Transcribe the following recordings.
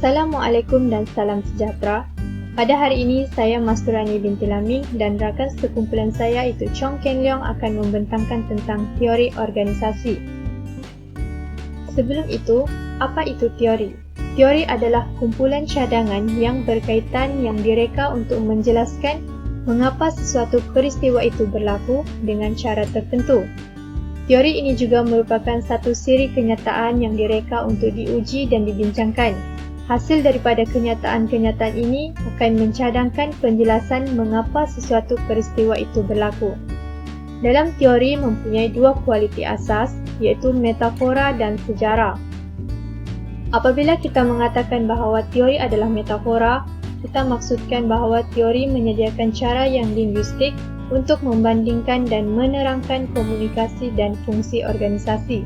Assalamualaikum dan salam sejahtera. Pada hari ini, saya Masturani binti Laming dan rakan sekumpulan saya itu Chong Ken Leong akan membentangkan tentang teori organisasi. Sebelum itu, apa itu teori? Teori adalah kumpulan cadangan yang berkaitan yang direka untuk menjelaskan mengapa sesuatu peristiwa itu berlaku dengan cara tertentu. Teori ini juga merupakan satu siri kenyataan yang direka untuk diuji dan dibincangkan. Hasil daripada kenyataan-kenyataan ini akan mencadangkan penjelasan mengapa sesuatu peristiwa itu berlaku. Dalam teori mempunyai dua kualiti asas, iaitu metafora dan sejarah. Apabila kita mengatakan bahawa teori adalah metafora, kita maksudkan bahawa teori menyediakan cara yang linguistik untuk membandingkan dan menerangkan komunikasi dan fungsi organisasi.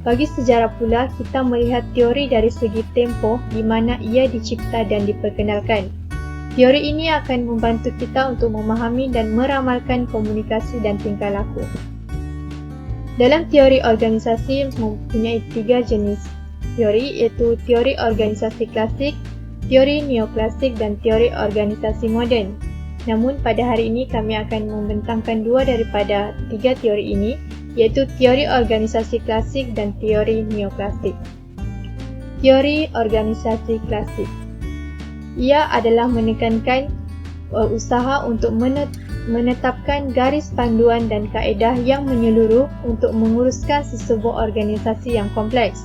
Bagi sejarah pula, kita melihat teori dari segi tempoh di mana ia dicipta dan diperkenalkan. Teori ini akan membantu kita untuk memahami dan meramalkan komunikasi dan tingkah laku. Dalam teori organisasi mempunyai tiga jenis teori, iaitu teori organisasi klasik, teori neoklasik dan teori organisasi moden. Namun pada hari ini kami akan membentangkan dua daripada tiga teori ini, iaitu teori organisasi klasik dan teori neoklasik. Teori organisasi klasik. Ia adalah menekankan usaha untuk menetapkan garis panduan dan kaedah yang menyeluruh untuk menguruskan sesebuah organisasi yang kompleks.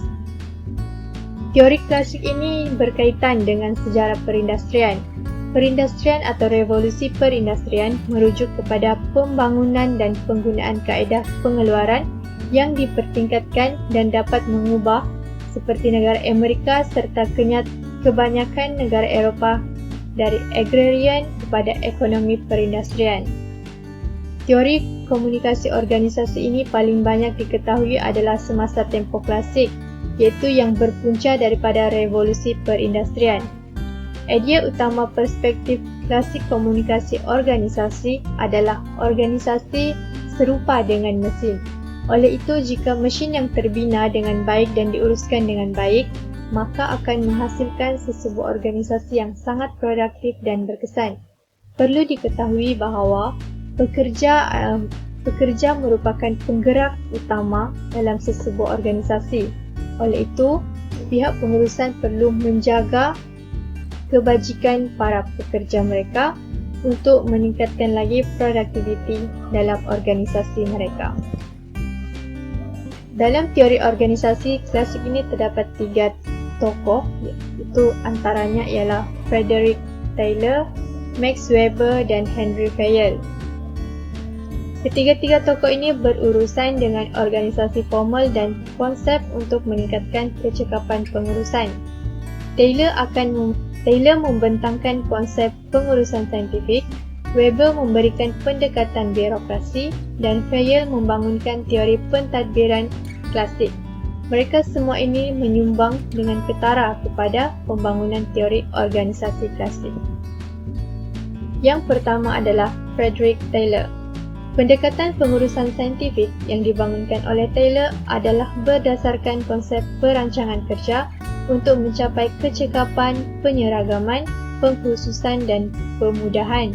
Teori klasik ini berkaitan dengan sejarah perindustrian. Perindustrian atau revolusi perindustrian merujuk kepada pembangunan dan penggunaan kaedah pengeluaran yang dipertingkatkan dan dapat mengubah seperti negara Amerika serta kebanyakan negara Eropah dari agrarian kepada ekonomi perindustrian. Teori komunikasi organisasi ini paling banyak diketahui adalah semasa tempoh klasik, iaitu yang berpunca daripada revolusi perindustrian. Idea utama perspektif klasik komunikasi organisasi adalah organisasi serupa dengan mesin. Oleh itu, jika mesin yang terbina dengan baik dan diuruskan dengan baik, maka akan menghasilkan sesebuah organisasi yang sangat produktif dan berkesan. Perlu diketahui bahawa pekerja merupakan penggerak utama dalam sesebuah organisasi. Oleh itu, pihak pengurusan perlu menjaga kebajikan para pekerja mereka untuk meningkatkan lagi produktiviti dalam organisasi mereka. Dalam teori organisasi klasik ini terdapat tiga tokoh, iaitu antaranya ialah Frederick Taylor, Max Weber dan Henry Fayol. Ketiga-tiga tokoh ini berurusan dengan organisasi formal dan konsep untuk meningkatkan kecekapan pengurusan. Taylor membentangkan konsep pengurusan saintifik, Weber memberikan pendekatan birokrasi dan Fayol membangunkan teori pentadbiran klasik. Mereka semua ini menyumbang dengan ketara kepada pembangunan teori organisasi klasik. Yang pertama adalah Frederick Taylor. Pendekatan pengurusan saintifik yang dibangunkan oleh Taylor adalah berdasarkan konsep perancangan kerja untuk mencapai kecekapan, penyeragaman, pengkhususan dan pemudahan.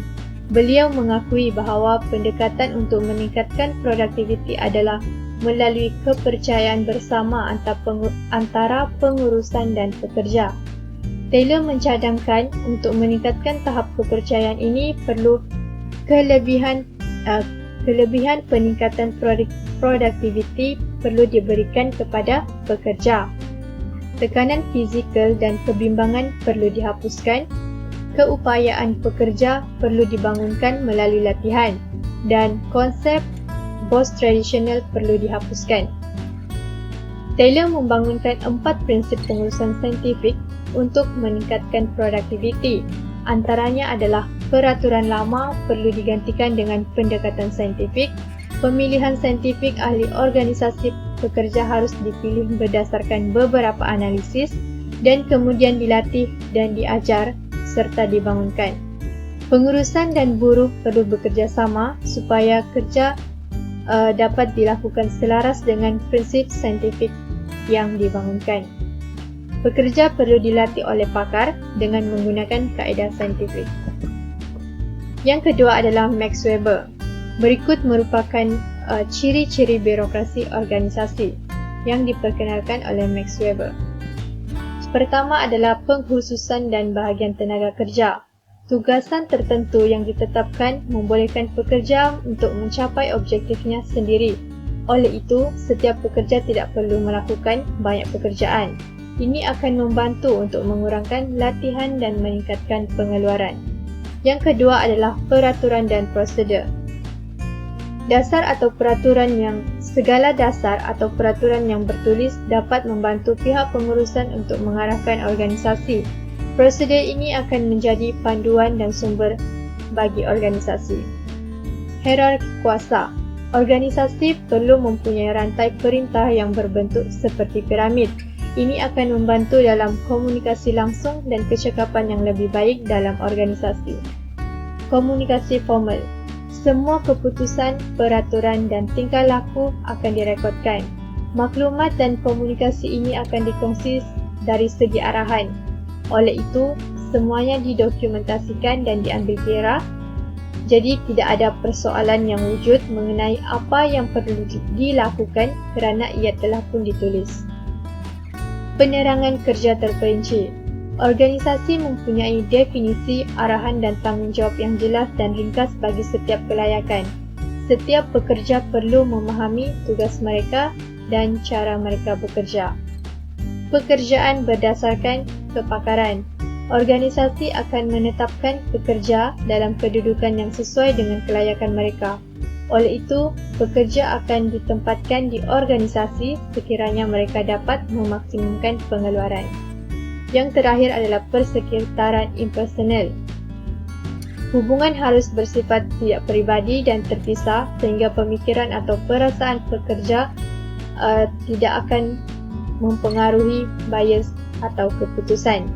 Beliau mengakui bahawa pendekatan untuk meningkatkan produktiviti adalah melalui kepercayaan bersama antara pengurusan dan pekerja. Taylor mencadangkan untuk meningkatkan tahap kepercayaan ini perlu kelebihan peningkatan produktiviti perlu diberikan kepada pekerja. Tekanan fizikal dan kebimbangan perlu dihapuskan, keupayaan pekerja perlu dibangunkan melalui latihan, dan konsep bos tradisional perlu dihapuskan. Taylor membangunkan 4 prinsip pengurusan saintifik untuk meningkatkan produktiviti. Antaranya adalah peraturan lama perlu digantikan dengan pendekatan saintifik, pemilihan saintifik ahli organisasi pekerja harus dipilih berdasarkan beberapa analisis dan kemudian dilatih dan diajar serta dibangunkan. Pengurusan dan buruh perlu bekerja sama supaya kerja dapat dilakukan selaras dengan prinsip saintifik yang dibangunkan. Pekerja perlu dilatih oleh pakar dengan menggunakan kaedah saintifik. Yang kedua adalah Max Weber. Berikut merupakan ciri-ciri birokrasi organisasi yang diperkenalkan oleh Max Weber. Pertama adalah pengkhususan dan bahagian tenaga kerja. Tugasan tertentu yang ditetapkan membolehkan pekerja untuk mencapai objektifnya sendiri. Oleh itu, setiap pekerja tidak perlu melakukan banyak pekerjaan. Ini akan membantu untuk mengurangkan latihan dan meningkatkan pengeluaran. Yang kedua adalah peraturan dan prosedur. Segala dasar atau peraturan yang bertulis dapat membantu pihak pengurusan untuk mengarahkan organisasi. Prosedur ini akan menjadi panduan dan sumber bagi organisasi. Hierarki kuasa. Organisasi perlu mempunyai rantai perintah yang berbentuk seperti piramid. Ini akan membantu dalam komunikasi langsung dan kecakapan yang lebih baik dalam organisasi. Komunikasi formal. Semua keputusan, peraturan dan tingkah laku akan direkodkan. Maklumat dan komunikasi ini akan dikongsi dari segi arahan. Oleh itu, semuanya didokumentasikan dan diambil kira. Jadi tidak ada persoalan yang wujud mengenai apa yang perlu dilakukan kerana ia telah pun ditulis. Penerangan kerja terperinci. Organisasi mempunyai definisi, arahan dan tanggungjawab yang jelas dan ringkas bagi setiap kelayakan. Setiap pekerja perlu memahami tugas mereka dan cara mereka bekerja. Pekerjaan berdasarkan kepakaran. Organisasi akan menetapkan pekerja dalam kedudukan yang sesuai dengan kelayakan mereka. Oleh itu, pekerja akan ditempatkan di organisasi sekiranya mereka dapat memaksimumkan pengeluaran. Yang terakhir adalah persekitaran impersonal. Hubungan harus bersifat tidak peribadi dan terpisah sehingga pemikiran atau perasaan pekerja tidak akan mempengaruhi bias atau keputusan.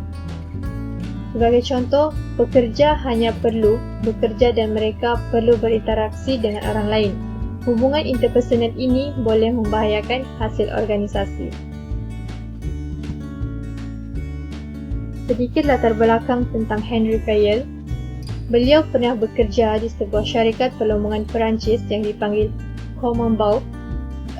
Sebagai contoh, pekerja hanya perlu bekerja dan mereka perlu berinteraksi dengan orang lain. Hubungan interpersonal ini boleh membahayakan hasil organisasi. Sedikit latar belakang tentang Henri Fayol. Beliau pernah bekerja di sebuah syarikat perlombongan Perancis yang dipanggil Commonwealth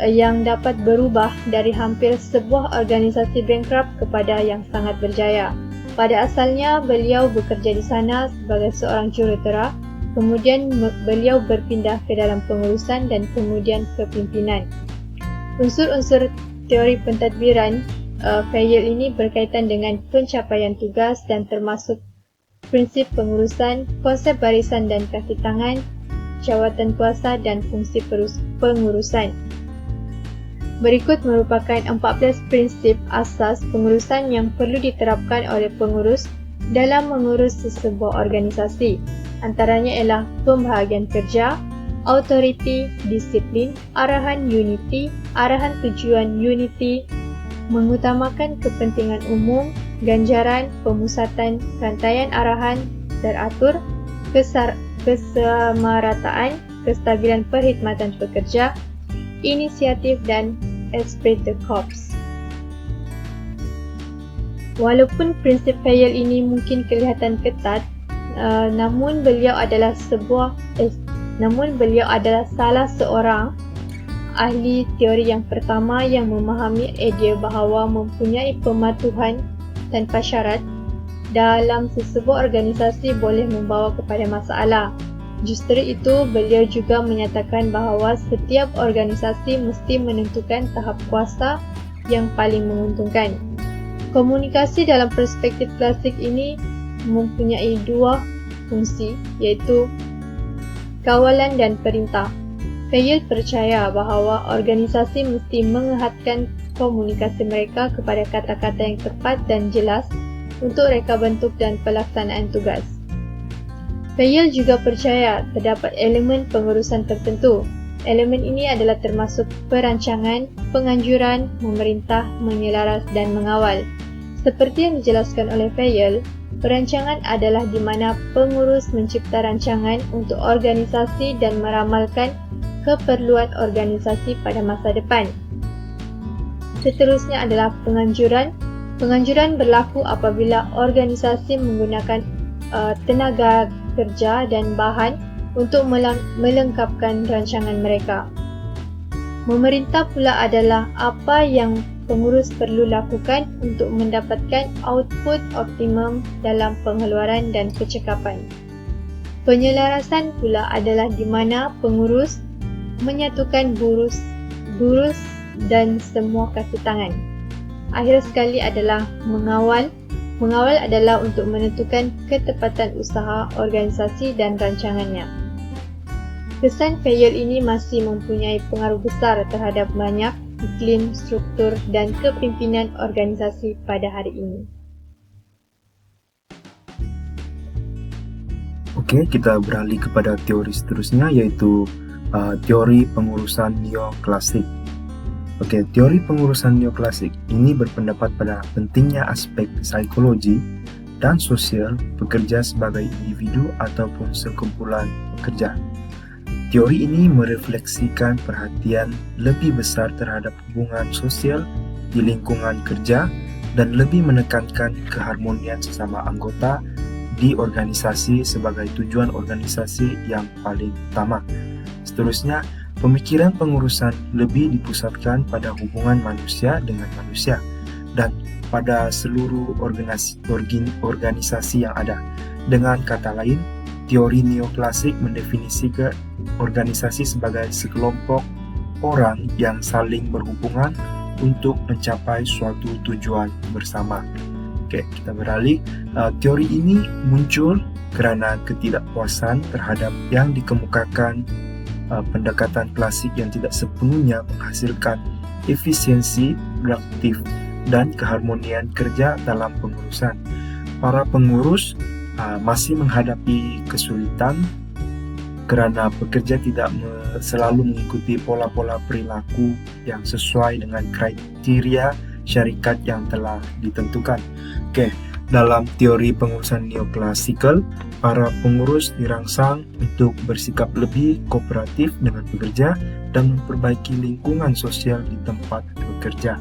yang dapat berubah dari hampir sebuah organisasi bankrupt kepada yang sangat berjaya. Pada asalnya, beliau bekerja di sana sebagai seorang jurutera, kemudian beliau berpindah ke dalam pengurusan dan kemudian kepimpinan. Unsur-unsur teori pentadbiran Fayol ini berkaitan dengan pencapaian tugas dan termasuk prinsip pengurusan, konsep barisan dan kaki tangan, jawatan kuasa dan fungsi pengurusan. Berikut merupakan 14 prinsip asas pengurusan yang perlu diterapkan oleh pengurus dalam mengurus sebuah organisasi. Antaranya ialah pembahagian kerja, autoriti, disiplin, arahan unity, arahan tujuan unity, mengutamakan kepentingan umum, ganjaran, pemusatan, rantaian arahan teratur, kesamarataan, kestabilan perkhidmatan pekerja, inisiatif dan esprit de corps. Walaupun prinsip Fayol ini mungkin kelihatan ketat, namun beliau adalah salah seorang ahli teori yang pertama yang memahami idea bahawa mempunyai pematuhan tanpa syarat dalam sesebuah organisasi boleh membawa kepada masalah. Justru itu, beliau juga menyatakan bahawa setiap organisasi mesti menentukan tahap kuasa yang paling menguntungkan. Komunikasi dalam perspektif klasik ini mempunyai dua fungsi, iaitu kawalan dan perintah. Fayol percaya bahawa organisasi mesti mengehatkan komunikasi mereka kepada kata-kata yang tepat dan jelas untuk reka bentuk dan pelaksanaan tugas. Fayol juga percaya terdapat elemen pengurusan tertentu. Elemen ini adalah termasuk perancangan, penganjuran, memerintah, menyelaras dan mengawal. Seperti yang dijelaskan oleh Fayol, perancangan adalah di mana pengurus mencipta rancangan untuk organisasi dan meramalkan keperluan organisasi pada masa depan. Seterusnya adalah penganjuran. Penganjuran berlaku apabila organisasi menggunakan tenaga kerja dan bahan untuk melengkapkan rancangan mereka. Memerintah pula adalah apa yang pengurus perlu lakukan untuk mendapatkan output optimum dalam pengeluaran dan kecekapan. Penyelarasan pula adalah di mana pengurus menyatukan burus dan semua kaki tangan. Akhir sekali adalah mengawal. Mengawal adalah untuk menentukan ketepatan usaha, organisasi dan rancangannya. Kesan Fayol ini masih mempunyai pengaruh besar terhadap banyak iklim, struktur dan kepimpinan organisasi pada hari ini. Oke, kita beralih kepada teori seterusnya, yaitu teori pengurusan neoklasik. Oke, teori pengurusan neoklasik ini berpendapat pada pentingnya aspek psikologi dan sosial pekerja sebagai individu ataupun sekumpulan pekerja. Teori ini merefleksikan perhatian lebih besar terhadap hubungan sosial di lingkungan kerja dan lebih menekankan keharmonian sesama anggota di organisasi sebagai tujuan organisasi yang paling utama. Seterusnya, pemikiran pengurusan lebih dipusatkan pada hubungan manusia dengan manusia dan pada seluruh organisasi yang ada. Dengan kata lain, teori neoklasik mendefinisikan organisasi sebagai sekelompok orang yang saling berhubungan untuk mencapai suatu tujuan bersama. Oke, kita beralih. Teori ini muncul kerana ketidakpuasan terhadap yang dikemukakan pendekatan klasik yang tidak sepenuhnya menghasilkan efisiensi, produktif, dan keharmonian kerja dalam pengurusan. Para pengurus masih menghadapi kesulitan kerana pekerja tidak selalu mengikuti pola-pola perilaku yang sesuai dengan kriteria syarikat yang telah ditentukan. Oke, dalam teori pengurusan neoklasikal, para pengurus dirangsang untuk bersikap lebih kooperatif dengan pekerja dan memperbaiki lingkungan sosial di tempat bekerja.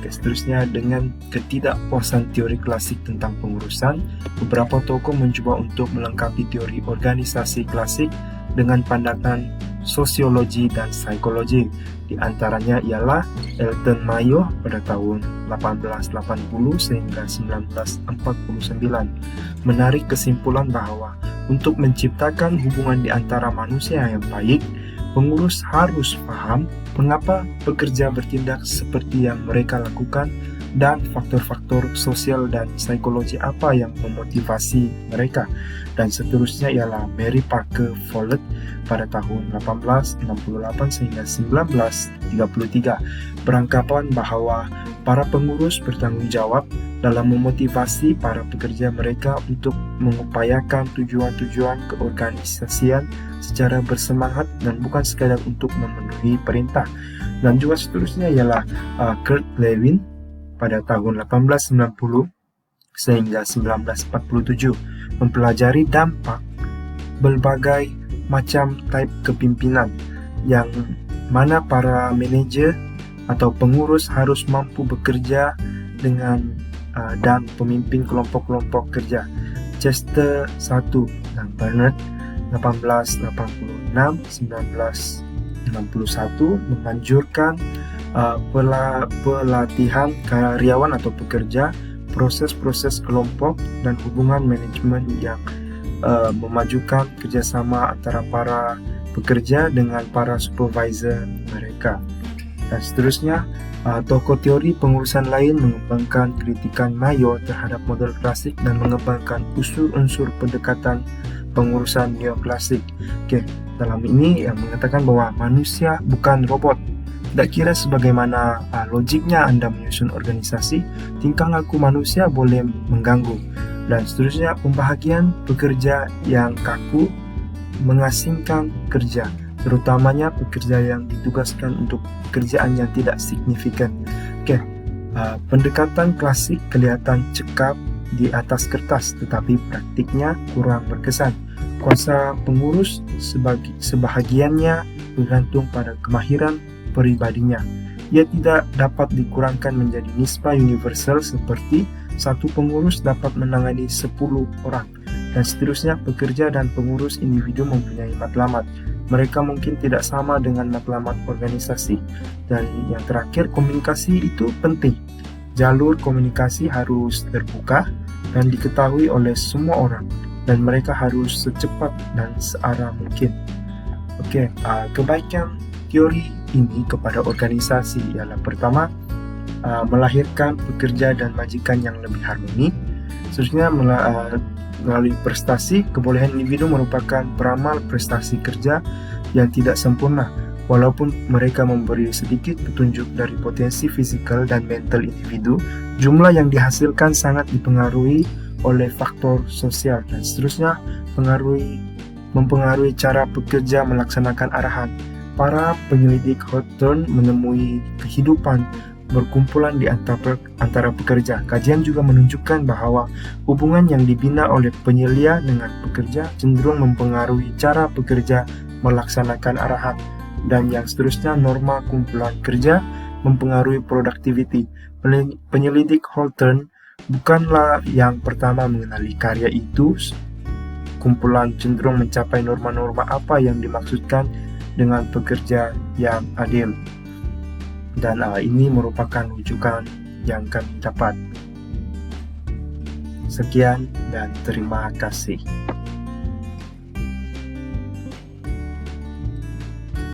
Seterusnya, dengan ketidakpuasan teori klasik tentang pengurusan, beberapa tokoh mencuba untuk melengkapi teori organisasi klasik dengan pandangan sosiologi dan psikologi. Di antaranya ialah Elton Mayo pada tahun 1880 sehingga 1949 menarik kesimpulan bahawa untuk menciptakan hubungan di antara manusia yang baik, pengurus harus faham mengapa pekerja bertindak seperti yang mereka lakukan dan faktor-faktor sosial dan psikologi apa yang memotivasi mereka. Dan seterusnya ialah Mary Parker Follett pada tahun 1868 sehingga 1933 beranggapan bahawa para pengurus bertanggung jawab dalam memotivasi para pekerja mereka untuk mengupayakan tujuan-tujuan keorganisasian secara bersemangat dan bukan sekadar untuk memenuhi perintah. Dan juga seterusnya ialah Kurt Lewin pada tahun 1890 sehingga 1947 mempelajari dampak berbagai macam type kepimpinan yang mana para manajer atau pengurus harus mampu bekerja dengan dan pemimpin kelompok-kelompok kerja. Chester 1 dan Bernard 1886-1961 menganjurkan pelatihan karyawan atau pekerja, proses-proses kelompok dan hubungan manajemen yang memajukan kerjasama antara para pekerja dengan para supervisor mereka. Dan seterusnya, tokoh teori pengurusan lain mengembangkan kritikan Mayo terhadap model klasik dan mengembangkan unsur-unsur pendekatan pengurusan neoklasik. Dalam ini yang mengatakan bahawa manusia bukan robot. Tak kira sebagaimana logiknya anda menyusun organisasi, tingkah laku manusia boleh mengganggu. Dan seterusnya, pembahagian pekerja yang kaku mengasingkan kerja, terutamanya pekerja yang ditugaskan untuk pekerjaan yang tidak signifikan. Pendekatan klasik kelihatan cekap di atas kertas, tetapi praktiknya kurang berkesan. Kuasa pengurus sebahagiannya bergantung pada kemahiran peribadinya. ia tidak dapat dikurangkan menjadi nisbah universal seperti satu pengurus dapat menangani 10 orang, dan seterusnya. Pekerja dan pengurus individu mempunyai matlamat. Mereka mungkin tidak sama dengan matlamat organisasi. Dan yang terakhir, komunikasi itu penting. Jalur komunikasi harus terbuka dan diketahui oleh semua orang, dan mereka harus secepat dan searah mungkin. Kebaikan teori ini kepada organisasi ialah pertama, melahirkan pekerja dan majikan yang lebih harmoni. Seterusnya, melalui prestasi, kebolehan individu merupakan peramal prestasi kerja yang tidak sempurna, walaupun mereka memberi sedikit petunjuk dari potensi fisikal dan mental individu. Jumlah yang dihasilkan sangat dipengaruhi oleh faktor sosial, dan seterusnya mempengaruhi cara pekerja melaksanakan arahan. Para penyelidik Hawthorne menemui kehidupan berkumpulan di antara pekerja. Kajian juga menunjukkan bahwa hubungan yang dibina oleh penyelia dengan pekerja cenderung mempengaruhi cara pekerja melaksanakan arahan. Dan yang seterusnya, norma kumpulan kerja mempengaruhi productivity. Penyelidik Hawthorne bukanlah yang pertama mengenali karya itu. Kumpulan cenderung mencapai norma-norma apa yang dimaksudkan dengan pekerja yang adil. Dan ini merupakan rujukan yang kami dapat. Sekian dan terima kasih.